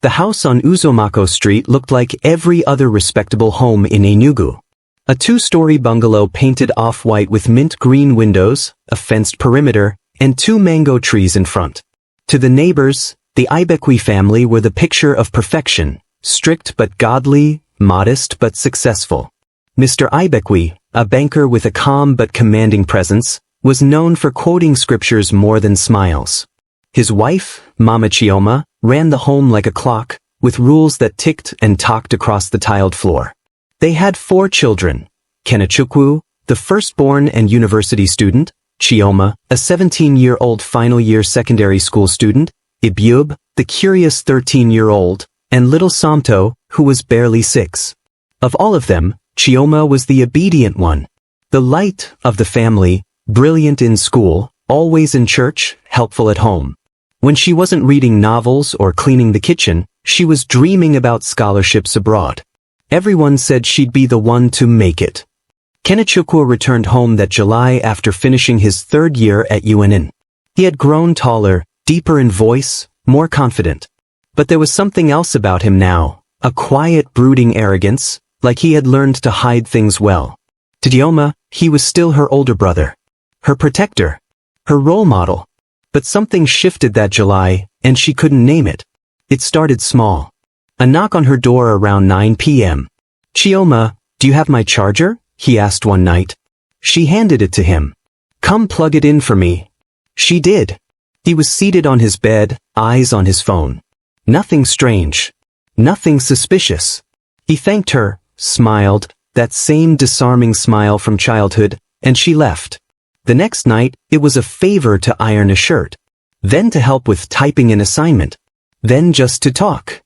The house on Uzumako Street looked like every other respectable home in Enugu. A two-story bungalow painted off-white with mint green windows, a fenced perimeter, and 2 mango trees in front. To the neighbors, the Ibekwe family were the picture of perfection, strict but godly, modest but successful. Mr. Ibekwe, a banker with a calm but commanding presence, was known for quoting scriptures more than smiles. His wife, Mama Chioma, ran the home like a clock, with rules that ticked and talked across the tiled floor. They had 4 children: Kenechukwu, the firstborn and university student; Chioma, a 17-year-old final-year secondary school student; Ibiub, the curious 13-year-old; and little Samto, who was barely 6. Of all of them, Chioma was the obedient one, the light of the family, brilliant in school, always in church, helpful at home. When she wasn't reading novels or cleaning the kitchen, she was dreaming about scholarships abroad. Everyone said she'd be the one to make it. Kenechukwu returned home that July after finishing his 3rd year at UNN. He had grown taller, deeper in voice, more confident. But there was something else about him now, a quiet, brooding arrogance, like he had learned to hide things well. To Chioma, he was still her older brother, her protector, her role model. But something shifted that July, and she couldn't name it. It started small. A knock on her door around 9 p.m. "Chioma, do you have my charger?" he asked one night. She handed it to him. "Come plug it in for me." She did. He was seated on his bed, eyes on his phone. Nothing strange. Nothing suspicious. He thanked her, smiled, that same disarming smile from childhood, and she left. The next night, it was a favor to iron a shirt. Then to help with typing an assignment. Then just to talk.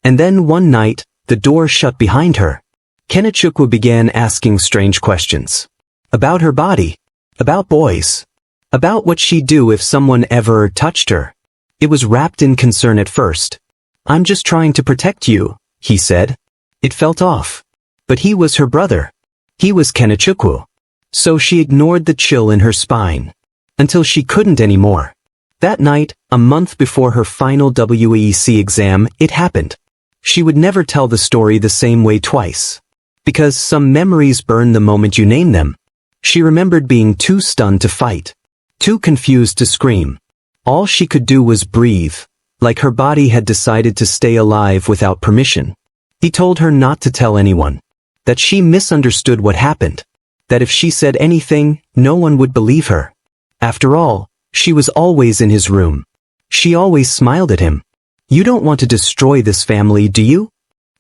And then one night, the door shut behind her. Kenechukwu began asking strange questions. About her body. About boys. About what she'd do if someone ever touched her. It was wrapped in concern at first. "I'm just trying to protect you," he said. It felt off. But he was her brother. He was Kenechukwu. So she ignored the chill in her spine. Until she couldn't anymore. That night, a month before her final WEC exam, it happened. She would never tell the story the same way twice. Because some memories burn the moment you name them. She remembered being too stunned to fight. Too confused to scream. All she could do was breathe, like her body had decided to stay alive without permission. He told her not to tell anyone. That she misunderstood what happened. That if she said anything, no one would believe her. After all, she was always in his room. She always smiled at him. "You don't want to destroy this family, do you?"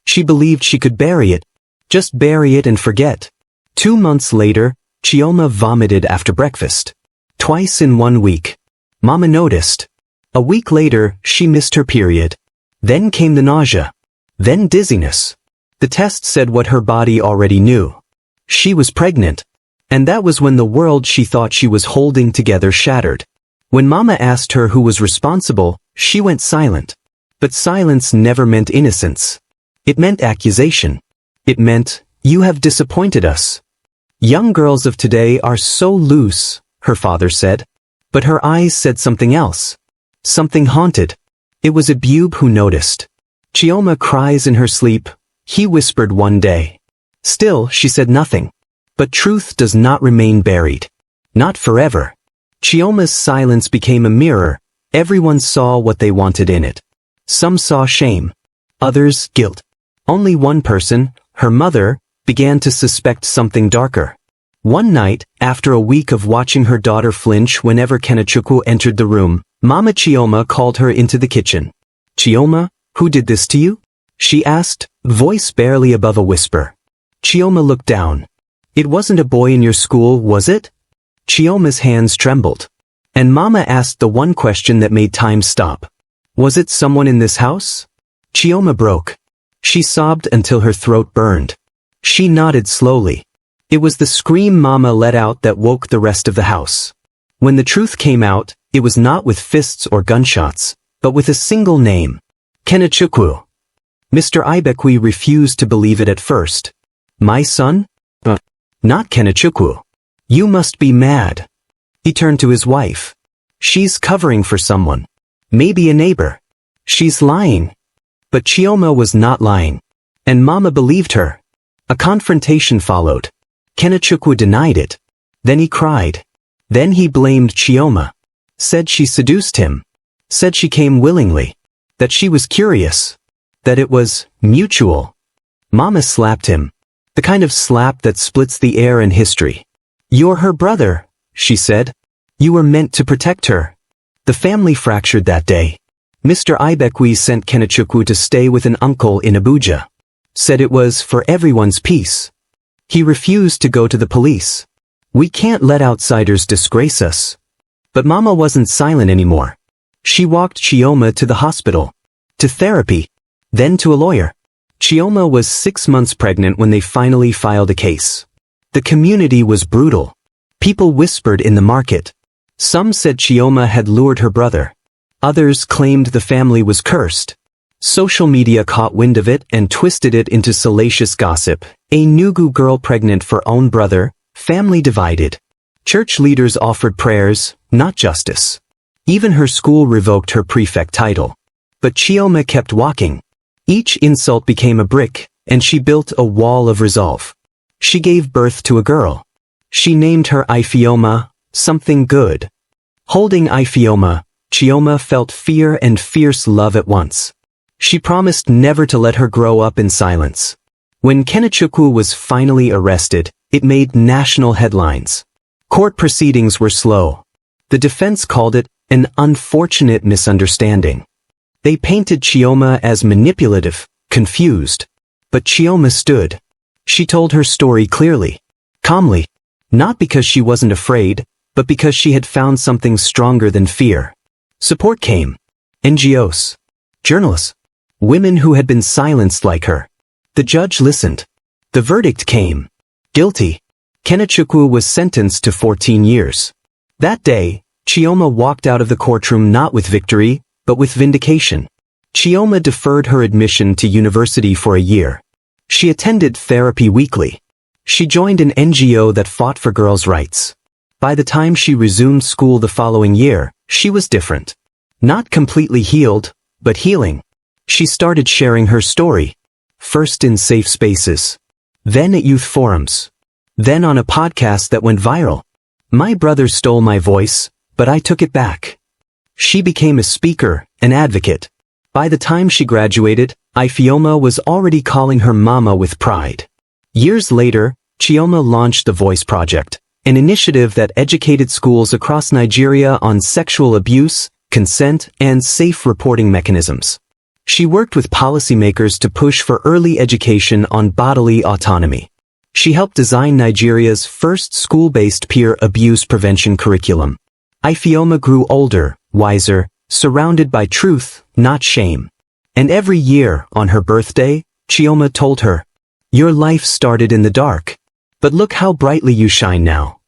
She believed she could bury it. Just bury it and forget. 2 months later, Chioma vomited after breakfast. Twice in 1 week. Mama noticed. A week later, she missed her period. Then came the nausea. Then dizziness. The test said what her body already knew. She was pregnant. And that was when the world she thought she was holding together shattered. When Mama asked her who was responsible, she went silent. But silence never meant innocence. It meant accusation. It meant, "You have disappointed us." "Young girls of today are so loose," her father said. But her eyes said something else. Something haunted. It was Ibiub who noticed. "Chioma cries in her sleep," he whispered one day. Still, she said nothing. But truth does not remain buried. Not forever. Chioma's silence became a mirror. Everyone saw what they wanted in it. Some saw shame. Others, guilt. Only one person, her mother, began to suspect something darker. One night, after a week of watching her daughter flinch whenever Kenechukwu entered the room, Mama Chioma called her into the kitchen. "Chioma, who did this to you?" she asked, voice barely above a whisper. Chioma looked down. "It wasn't a boy in your school, was it?" Chioma's hands trembled. And Mama asked the one question that made time stop. "Was it someone in this house?" Chioma broke. She sobbed until her throat burned. She nodded slowly. It was the scream Mama let out that woke the rest of the house. When the truth came out, it was not with fists or gunshots, but with a single name. Kenechukwu. Mr. Ibekwe refused to believe it at first. "My son? Not Kenechukwu. You must be mad." He turned to his wife. "She's covering for someone. Maybe a neighbor. She's lying." But Chioma was not lying. And Mama believed her. A confrontation followed. Kenechukwu denied it. Then he cried. Then he blamed Chioma. Said she seduced him. Said she came willingly. That she was curious. That it was mutual. Mama slapped him. The kind of slap that splits the air in history. "You're her brother," she said. "You were meant to protect her." The family fractured that day. Mr. Ibekwe sent Kenechukwu to stay with an uncle in Abuja. Said it was for everyone's peace. He refused to go to the police. "We can't let outsiders disgrace us." But Mama wasn't silent anymore. She walked Chioma to the hospital. To therapy. Then to a lawyer. Chioma was 6 months pregnant when they finally filed a case. The community was brutal. People whispered in the market. Some said Chioma had lured her brother. Others claimed the family was cursed. Social media caught wind of it and twisted it into salacious gossip. A Nugu girl pregnant for own brother, family divided. Church leaders offered prayers, not justice. Even her school revoked her prefect title. But Chioma kept walking. Each insult became a brick, and she built a wall of resolve. She gave birth to a girl. She named her Ifeoma, something good. Holding Ifeoma, Chioma felt fear and fierce love at once. She promised never to let her grow up in silence. When Kenechukwu was finally arrested, it made national headlines. Court proceedings were slow. The defense called it an unfortunate misunderstanding. They painted Chioma as manipulative, confused. But Chioma stood. She told her story clearly, calmly, not because she wasn't afraid, but because she had found something stronger than fear. Support came. NGOs. Journalists. Women who had been silenced like her. The judge listened. The verdict came. Guilty. Kenechukwu was sentenced to 14 years. That day, Chioma walked out of the courtroom not with victory, but with vindication. Chioma deferred her admission to university for a year. She attended therapy weekly. She joined an NGO that fought for girls' rights. By the time she resumed school the following year, she was different. Not completely healed, but healing. She started sharing her story. First in safe spaces. Then at youth forums. Then on a podcast that went viral. My brother stole my voice, but I took it back. She became a speaker, an advocate. By the time she graduated, Ifeoma was already calling her mama with pride. Years later, Chioma launched the Voice Project, an initiative that educated schools across Nigeria on sexual abuse, consent, and safe reporting mechanisms. She worked with policymakers to push for early education on bodily autonomy. She helped design Nigeria's first school-based peer abuse prevention curriculum. Ifeoma grew older, wiser, surrounded by truth, not shame. And every year, on her birthday, Chioma told her, "Your life started in the dark, but look how brightly you shine now."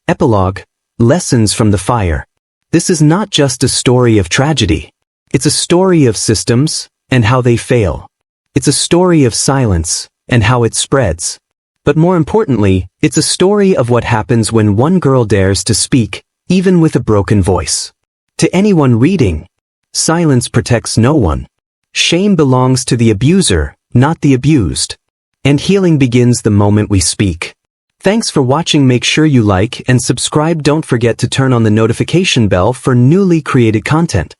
Epilogue. Lessons from the fire. This is not just a story of tragedy. It's a story of systems, and how they fail. It's a story of silence, and how it spreads. But more importantly, it's a story of what happens when one girl dares to speak, even with a broken voice. To anyone reading, silence protects no one. Shame belongs to the abuser, not the abused. And healing begins the moment we speak. Thanks for watching. Make sure you like and subscribe. Don't forget to turn on the notification bell for newly created content.